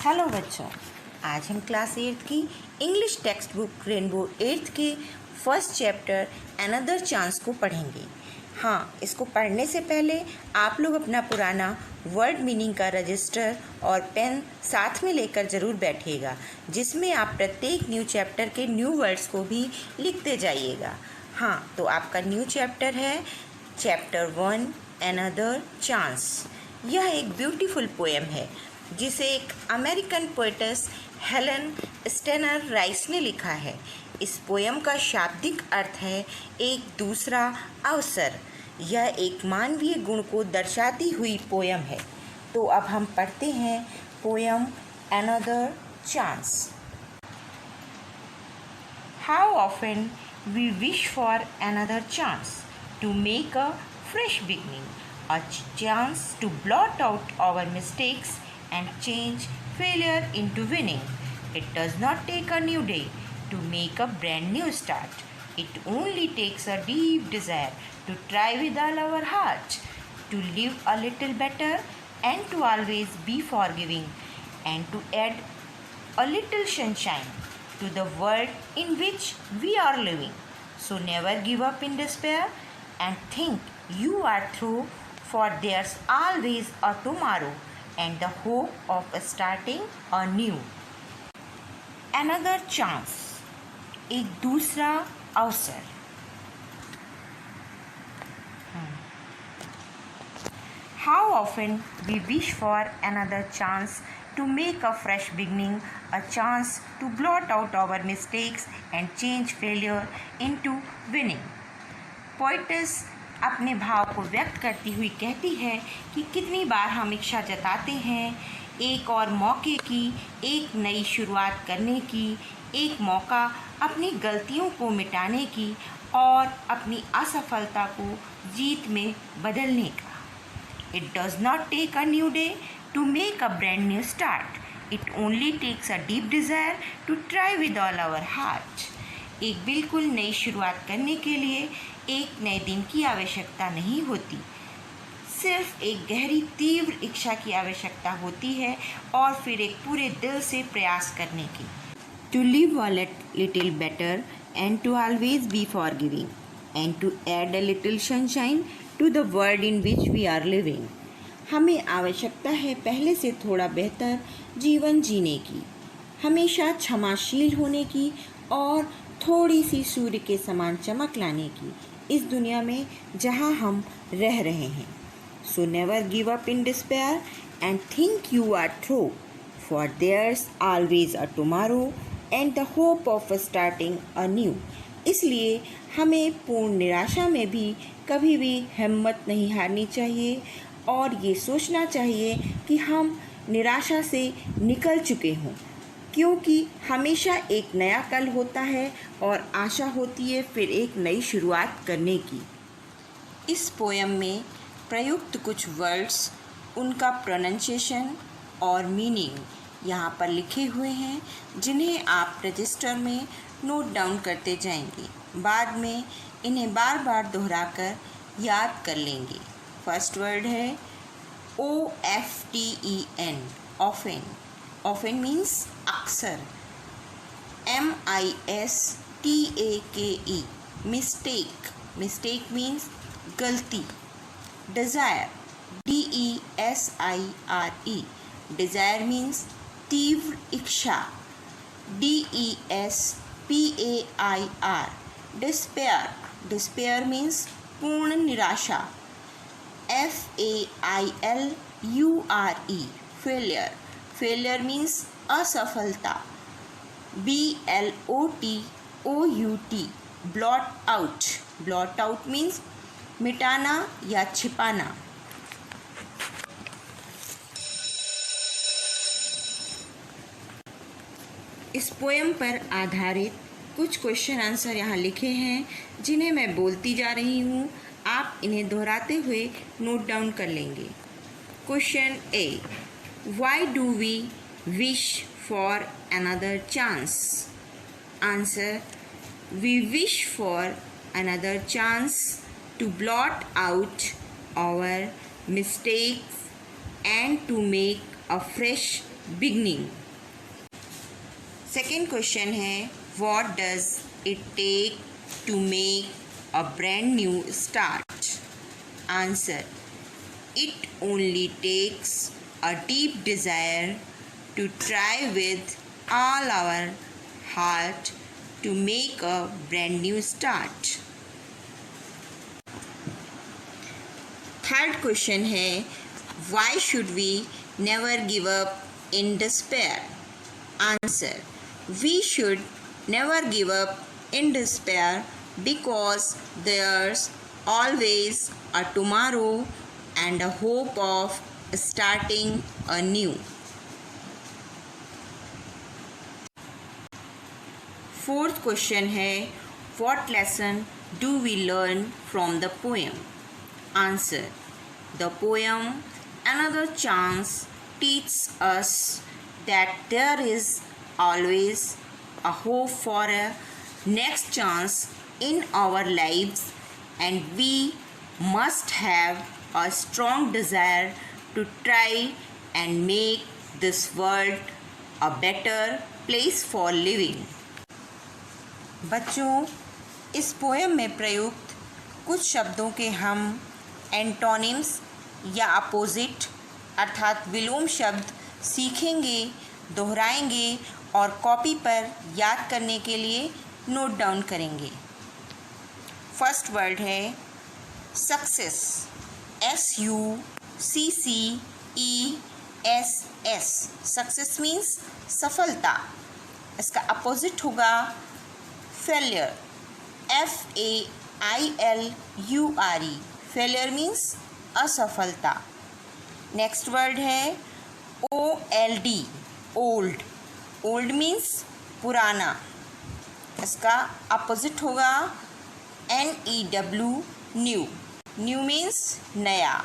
Hello बच्चों, आज हम क्लास 8 की इंग्लिश टेक्स्ट बुक रेनबो 8 के फर्स्ट चैप्टर अनदर चांस को पढ़ेंगे। हाँ, इसको पढ़ने से पहले आप लोग अपना पुराना वर्ड मीनिंग का रजिस्टर और पेन साथ में लेकर ज़रूर बैठिएगा, जिसमें आप प्रत्येक न्यू चैप्टर के न्यू वर्ड्स को भी लिखते जाइएगा। हाँ, तो आपका न्यू चैप्टर है चैप्टर 1 अनदर चांस। यह एक ब्यूटीफुल पोएम है जिसे एक American poetess Helen Steiner Rice ने लिखा है। इस पोएम का शाब्दिक अर्थ है एक दूसरा अवसर। यह एक मानवीय गुण को दर्शाती हुई पोएम है। तो अब हम पढ़ते हैं poem another chance. How often we wish for another chance to make a fresh beginning, a chance to blot out our mistakes and change failure into winning. It does not take a new day to make a brand new start. It only takes a deep desire to try with all our heart, to live a little better and to always be forgiving, and to add a little sunshine to the world in which we are living. So never give up in despair and think you are through, for there's always a tomorrow and the hope of starting anew. Another chance, एक दूसरा अवसर। How often we wish for another chance to make a fresh beginning, a chance to blot out our mistakes and change failure into winning. Poetess अपने भाव को व्यक्त करती हुई कहती है कि कितनी बार हम इच्छा जताते हैं एक और मौके की, एक नई शुरुआत करने की, एक मौका अपनी गलतियों को मिटाने की और अपनी असफलता को जीत में बदलने का। It does not take a new day to make a brand new start. It only takes a deep desire to try with all our heart. एक बिल्कुल नई शुरुआत करने के लिए एक नए दिन की आवश्यकता नहीं होती, सिर्फ एक गहरी तीव्र इच्छा की आवश्यकता होती है और फिर एक पूरे दिल से प्रयास करने की। To live a little better and to always be forgiving and to add a little sunshine to the world in which we are living. हमें आवश्यकता है पहले से थोड़ा बेहतर जीवन जीने की, हमेशा क्षमाशील होने की और थोड़ी सी सूर्य के समान चमक लाने की इस दुनिया में जहां हम रह रहे हैं। So never give up in despair and think you are through, for there's always a tomorrow and the hope of starting a new. इसलिए हमें पूर्ण निराशा में भी कभी भी हिम्मत नहीं हारनी चाहिए और ये सोचना चाहिए कि हम निराशा से निकल चुके हों, क्योंकि हमेशा एक नया कल होता है और आशा होती है फिर एक नई शुरुआत करने की। इस पोएम में प्रयुक्त कुछ वर्ड्स, उनका प्रोनंसिएशन और मीनिंग यहाँ पर लिखे हुए हैं, जिन्हें आप रजिस्टर में नोट डाउन करते जाएंगे। बाद में इन्हें बार बार दोहराकर याद कर लेंगे। फर्स्ट वर्ड है OFTEN, ऑफन। ऑफन मीन्स अक्सर। MISTAKE, mistake. मिस्टेक मीन्स गलती। डिज़ायर, DESIRE, डिज़ायर मीन्स तीव्र इच्छा। DESPAIR, despair. डिस्पेयर मीन्स पूर्ण निराशा। FAILURE, failure. फेलियर मीन्स असफलता। BLOTOUT, blot out. Blot out means मिटाना या छिपाना। इस पोएम पर आधारित कुछ क्वेश्चन आंसर यहाँ लिखे हैं, जिन्हें मैं बोलती जा रही हूँ। आप इन्हें दोहराते हुए नोट डाउन कर लेंगे। Question A, Why do we wish for another chance? Answer, we wish for another chance to blot out our mistakes and to make a fresh beginning. Second question है, what does it take to make a brand new start? Answer, it only takes a deep desire to try with all our heart to make a brand new start. Third question है, why should we never give up in despair? Answer, we should never give up in despair because there's always a tomorrow and a hope of starting anew. Fourth question है, what lesson do we learn from the poem? Answer, the poem Another Chance teaches us that there is always a hope for a next chance in our lives, and we must have a strong desire to try and make this world a better place for living. बच्चों, इस poem में प्रयुक्त कुछ शब्दों के हम antonyms या opposite अर्थात विलोम शब्द सीखेंगे, दोहराएंगे और कॉपी पर याद करने के लिए नोट डाउन करेंगे। फर्स्ट वर्ड है सक्सेस, SUCCESS। सक्सेस मीन्स सफलता। इसका अपोजिट होगा फेलियर, FAILURE। फेलियर मीन्स असफलता। नेक्स्ट वर्ड है OLD, ओल्ड। ओल्ड मीन्स पुराना। इसका अपोजिट होगा NEW, न्यू। न्यू मीन्स नया।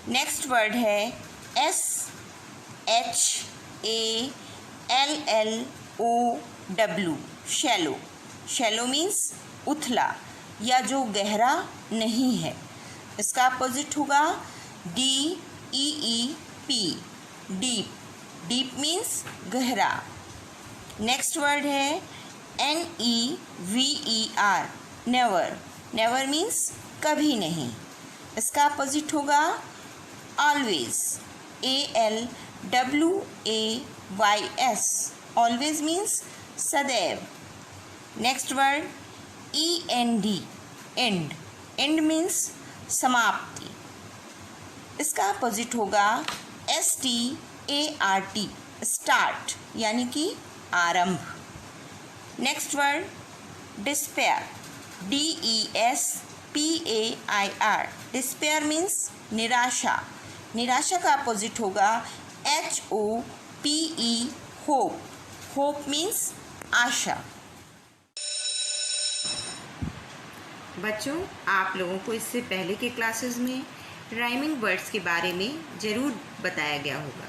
नेक्स्ट वर्ड है SHALLOW, शैलो। शैलो मीन्स उथला या जो गहरा नहीं है। इसका अपोजिट होगा DEEP, डीप। डीप मीन्स गहरा। नेक्स्ट वर्ड है NEVER, नेवर। नेवर मीन्स कभी नहीं। इसका अपोजिट होगा ऑलवेज, ALWAYS। ऑलवेज मीन्स सदैव। Next word END, and. And means समाप्ति। इसका अपोजिट होगा START, स्टार्ट यानी कि आरंभ। Next word despair, DESPAIR। Despair means निराशा। निराशा का अपोजिट होगा HOPE, होप। होप मीन्स आशा। बच्चों, आप लोगों को इससे पहले के क्लासेस में राइमिंग वर्ड्स के बारे में ज़रूर बताया गया होगा।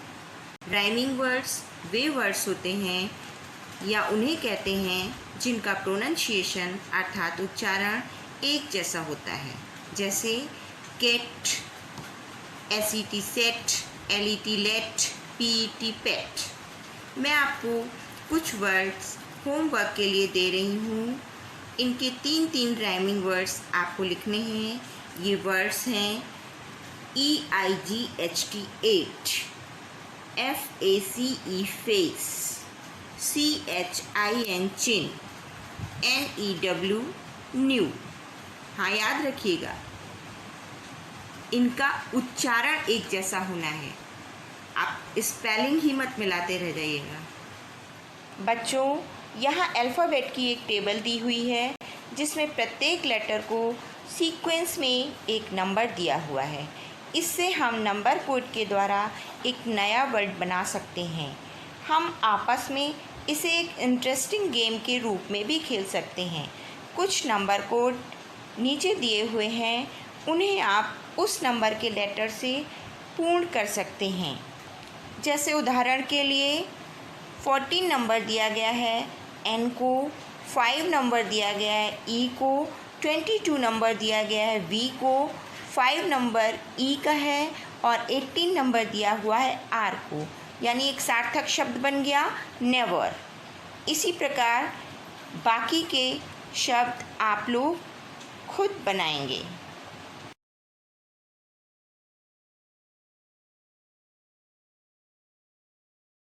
राइमिंग वर्ड्स वे वर्ड्स होते हैं या उन्हें कहते हैं जिनका प्रोनंसिएशन अर्थात उच्चारण एक जैसा होता है, जैसे केट, SET set, LET let, PET pet. मैं आपको कुछ वर्ड्स होमवर्क के लिए दे रही हूँ। इनके तीन राइमिंग वर्ड्स आपको लिखने हैं। ये वर्ड्स हैं EIGHT, eight, FACE, face, CHIN, chin, NEW, new. हाँ, याद रखिएगा, इनका उच्चारण एक जैसा होना है। आप स्पेलिंग ही मत मिलाते रह जाइएगा। बच्चों, यहाँ अल्फ़ाबेट की एक टेबल दी हुई है जिसमें प्रत्येक लेटर को सीक्वेंस में एक नंबर दिया हुआ है। इससे हम नंबर कोड के द्वारा एक नया वर्ड बना सकते हैं। हम आपस में इसे एक इंटरेस्टिंग गेम के रूप में भी खेल सकते हैं। कुछ नंबर कोड नीचे दिए हुए हैं, उन्हें आप उस नंबर के लेटर से पूर्ण कर सकते हैं। जैसे उदाहरण के लिए 14 नंबर दिया गया है N को, 5 नंबर दिया गया है E को, 22 नंबर दिया गया है V को, 5 नंबर E का है और 18 नंबर दिया हुआ है R को। यानी एक सार्थक शब्द बन गया नेवर। इसी प्रकार बाकी के शब्द आप लोग खुद बनाएंगे।